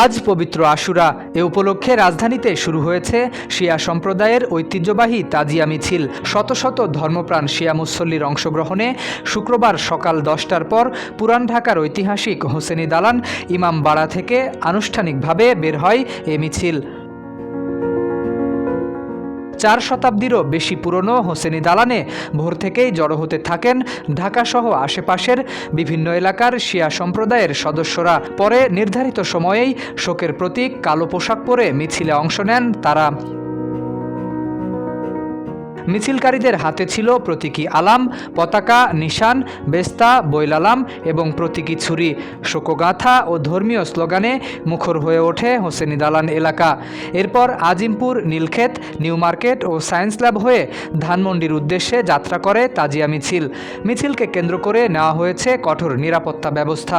আজ পবিত্র আশুরা। এ উপলক্ষে রাজধানীতে শুরু হয়েছে শিয়া সম্প্রদায়ের ঐতিহ্যবাহী তাজিয়া মিছিল। শত শত ধর্মপ্রাণ শিয়া মুসল্লির অংশগ্রহণে শুক্রবার সকাল 10টার পর পুরান ঢাকার ঐতিহাসিক হোসেনি দালান ইমামবাড়া থেকে আনুষ্ঠানিকভাবে বের হয় এ মিছিল। 4 শতাব্দীরও বেশি পুরনো হোসেনি দালানে ভোর থেকেই জড়ো হতে থাকেন ঢাকাসহ আশেপাশের বিভিন্ন এলাকার শিয়া সম্প্রদায়ের সদস্যরা। পরে নির্ধারিত সময়েই শোকের প্রতীক কালো পোশাক পরে মিছিলে অংশ নেন তারা। মিছিলকারীদের হাতে ছিল প্রতীকী আলাম, পতাকা, নিশান, বেস্তা, বৈলালাম এবং প্রতীকী ছুরি। শোকগাথা ও ধর্মীয় স্লোগানে মুখর হয়ে ওঠে হোসেনি দালান এলাকা। এরপর আজিমপুর, নীলক্ষেত, নিউ মার্কেট ও সায়েন্স ল্যাব হয়ে ধানমন্ডির উদ্দেশ্যে যাত্রা করে তাজিয়া মিছিল। মিছিলকে কেন্দ্র করে নেওয়া হয়েছে কঠোর নিরাপত্তা ব্যবস্থা।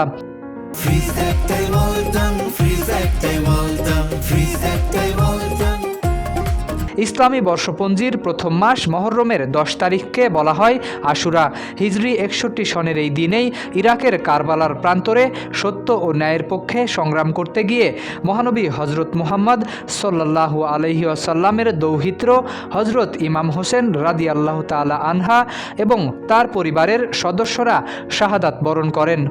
ইসলামী বর্ষপঞ্জির প্রথম মাস মহররমের 10 তারিখকে বলা হয় আশুরা। হিজরি 61 সনের এই দিনেই ইরাকের কারবালার প্রান্তরে সত্য ও ন্যায়ের পক্ষে সংগ্রাম করতে গিয়ে মহানবী হজরত মুহাম্মদ সাল্লাল্লাহু আলাইহি ওয়াসাল্লামের দৌহিত্র হজরত ইমাম হোসেন রাদিয়াল্লাহু তাআলা আনহা এবং তার পরিবারের সদস্যরা শাহাদাত বরণ করেন।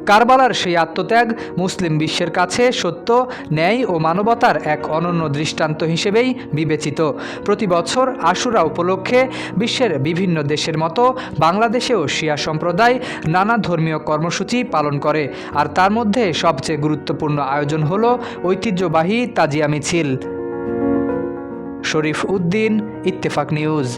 কারবালার সেই আত্মত্যাগ মুসলিম বিশ্বের কাছে সত্য, ন্যায় ও মানবতার এক অনন্য দৃষ্টান্ত হিসেবেই বিবেচিত। প্রতি বছর আশুরা উপলক্ষে বিশ্বের বিভিন্ন দেশের মতো বাংলাদেশেও শিয়া সম্প্রদায় নানা ধর্মীয় কর্মসূচি পালন করে। আর তার মধ্যে সবচেয়ে গুরুত্বপূর্ণ আয়োজন হল ঐতিহ্যবাহী তাজিয়া মিছিল। শরীফ উদ্দিন, ইত্তেফাক নিউজ।